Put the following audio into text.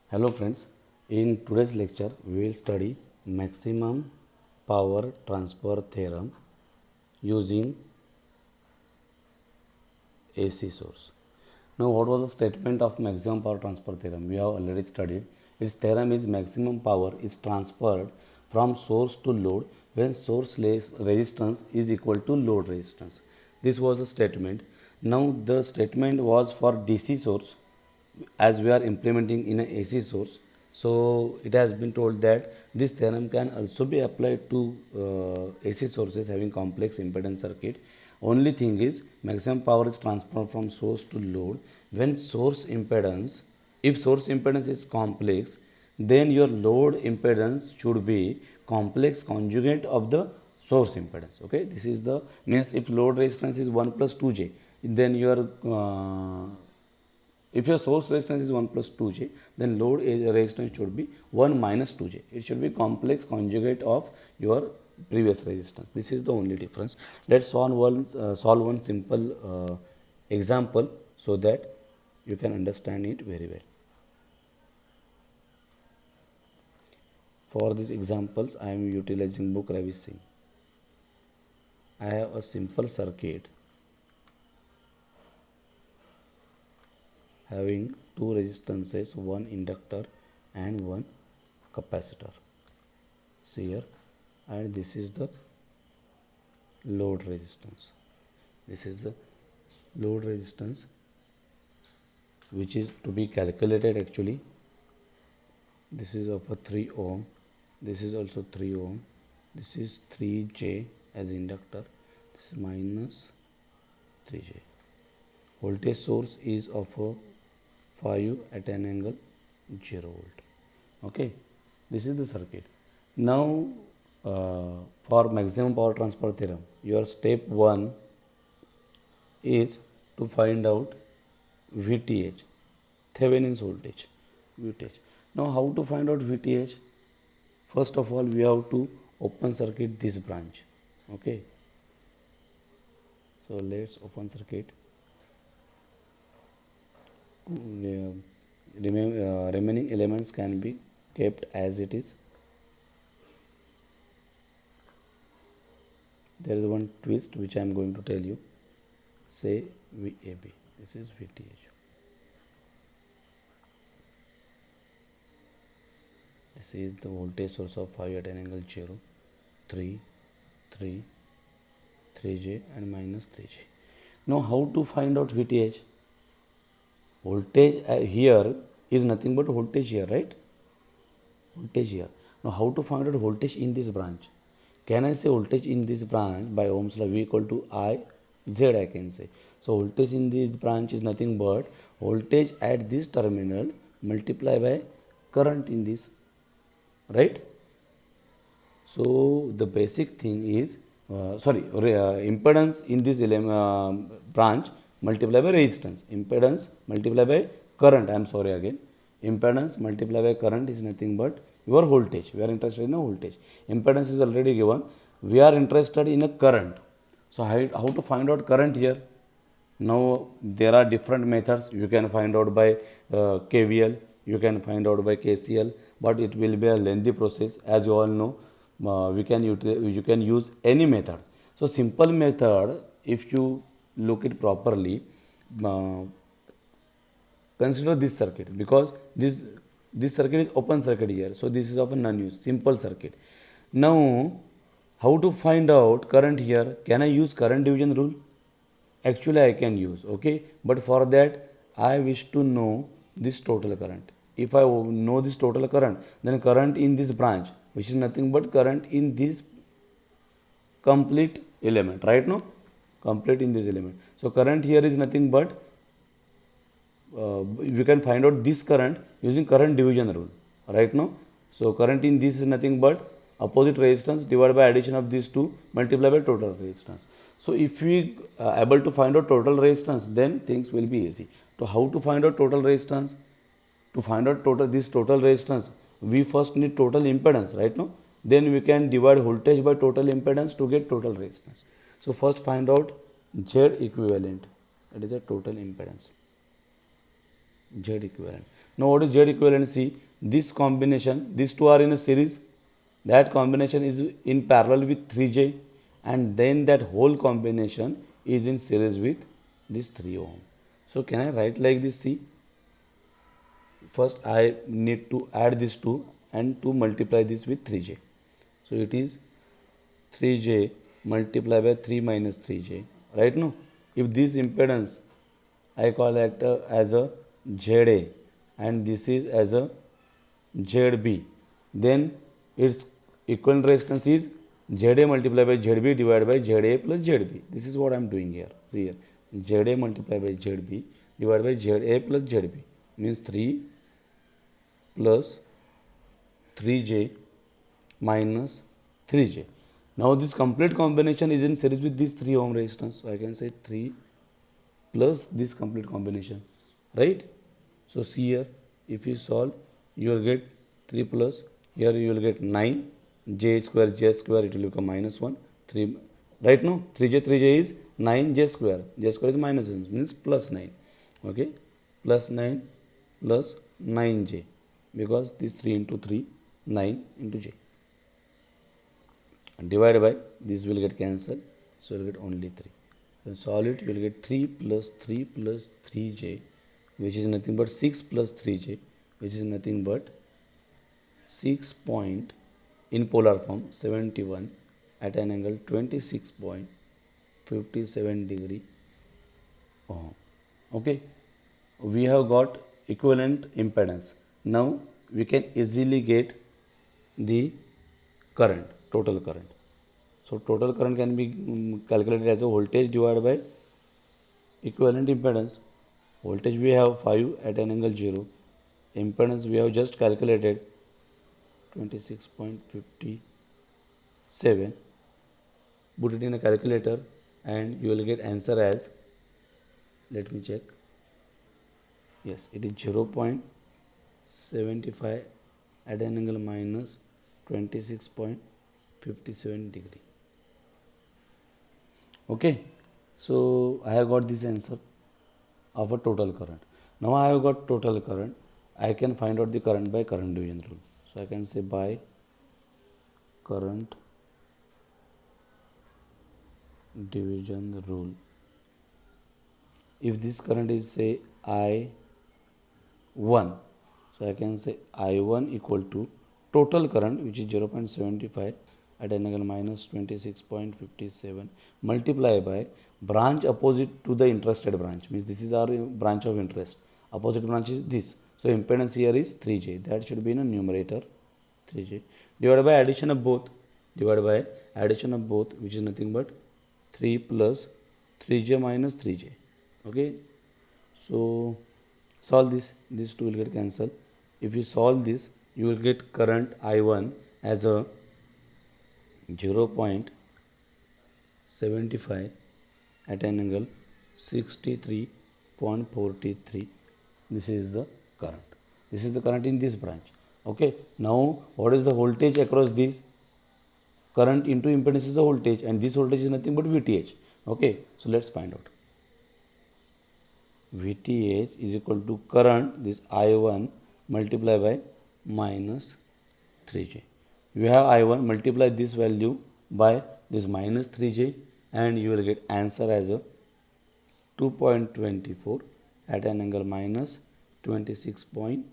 Hello friends, in today's lecture we will study maximum power transfer theorem using AC source. Now what was the statement of maximum power transfer theorem? We have already studied. Its theorem is maximum power is transferred from source to load when source resistance is equal to load resistance. This was the statement. Now the statement was for DC source as we are implementing in an AC source. So it has been told that this theorem can also be applied to AC sources having complex impedance circuit. Only thing is maximum power is transferred from source to load when source impedance, if source impedance is complex, then your load impedance should be complex conjugate of the source impedance. Okay, this is the means if load resistance is 1 plus 2j, then your if your source resistance is 1 plus 2j, then load resistance should be 1 minus 2j. It should be complex conjugate of your previous resistance. This is the only difference. Let's solve one simple example so that you can understand it very well. For these examples, I am utilizing book Ravi Singh. I have a simple circuit having two resistances, one inductor and one capacitor. See here, and this is the load resistance. This is the load resistance which is to be calculated actually. This is of a 3 ohm. This is also 3 ohm. This is 3J as inductor. This is minus 3J. Voltage source is of a 5 at an angle 0 volt. Okay, this is the circuit. Now for maximum power transfer theorem, your step 1 is to find out VTH, Thevenin's voltage, VTH. Now how to find out VTH? First of all, we have to open circuit this branch. Okay, so let's open circuit. Remaining elements can be kept as it is. There is one twist which I am going to tell you. Say VAB. This is VTH. This is the voltage source of 5 at an angle 0, 3, 3, 3J and minus 3J. Now how to find out VTH? Voltage here is nothing but voltage here, right? Voltage here. Now how to find out voltage in this branch? Can I say voltage in this branch by Ohm's law V equal to I Z, I can say. So voltage in this branch is nothing but voltage at this terminal multiplied by current in this, right? So the basic thing is impedance in this branch multiplied by resistance. Impedance multiplied by current. I am sorry again. Impedance multiplied by current is nothing but your voltage. We are interested in a voltage. Impedance is already given. We are interested in a current. So how to find out current here? Now there are different methods. You can find out by KVL. You can find out by KCL. But it will be a lengthy process. As you all know, you can use any method. So simple method, if you look it properly, consider this circuit, because this circuit is open circuit here, so this is of a non-use simple circuit. Now how to find out current here? Can I use current division rule? Actually I can use, okay, but for that I wish to know this total current. If I know this total current, then current in this branch, which is nothing but current in this complete element, right? No, complete in this element. So current here is nothing but we can find out this current using current division rule, right? No, so current in this is nothing but opposite resistance divided by addition of these two multiplied by total resistance. So if we able to find out total resistance, then things will be easy. So how to find out total resistance? To find out this total resistance, we first need total impedance, right? No, then we can divide voltage by total impedance to get total resistance. So first find out Z equivalent, that is a total impedance. Z equivalent. Now what is Z equivalent? See, this combination, these two are in a series, that combination is in parallel with 3J, and then that whole combination is in series with this 3 ohm. So can I write like this? See, first I need to add these two and to multiply this with 3J. So it is 3J multiplied by 3 minus 3J, right? No, if this impedance I call it as a ZA and this is as a ZB, then its equivalent resistance is ZA multiplied by ZB divided by ZA plus ZB. This is what I am doing here. See here, ZA multiplied by ZB divided by ZA plus ZB means 3 plus 3J minus 3J. Now this complete combination is in series with this 3 ohm resistance. So I can say 3 plus this complete combination, right? So see here, if you solve, you will get 3 plus, here you will get 9, j square, it will become minus 1, 3, right? No, 3j is 9j square is minus 1, means plus 9, okay, plus 9 plus 9j, because this 3 into 3, 9 into j, divided by, this will get cancelled, so you will get only 3. So solve it, you will get 3 plus 3j, which is nothing but 6 plus 3j, which is nothing but 6 point in polar form 71 at an angle 26.57 degree ohm. Okay, we have got equivalent impedance. Now we can easily get the current, total current. So total current can be calculated as a voltage divided by equivalent impedance. Voltage we have 5 at an angle 0. Impedance we have just calculated 26.57. Put it in a calculator and you will get answer as, let me check. Yes, it is 0.75 at an angle minus 26.57 degree. Okay, so I have got this answer of a total current. Now I have got total current, I can find out the current by current division rule. So I can say by current division rule, if this current is say I1, so I can say I1 equal to total current, which is 0.75 at an angle minus 26.57 multiplied by branch opposite to the interested branch, means this is our branch of interest, opposite branch is this, so impedance here is 3J, that should be in a numerator 3J, divided by addition of both, which is nothing but 3 plus 3J minus 3J. Okay, so solve this, these two will get cancelled. If you solve this, you will get current I1 as a 0.75 at an angle 63.43. This is the current. This is the current in this branch. Okay. Now, what is the voltage across this? Current into impedance is the voltage, and this voltage is nothing but VTH. Okay. So let's find out. VTH is equal to current, this I1 multiplied by minus 3J. You have I1, multiply this value by this minus 3J and you will get answer as a 2.24 at an angle minus 26.57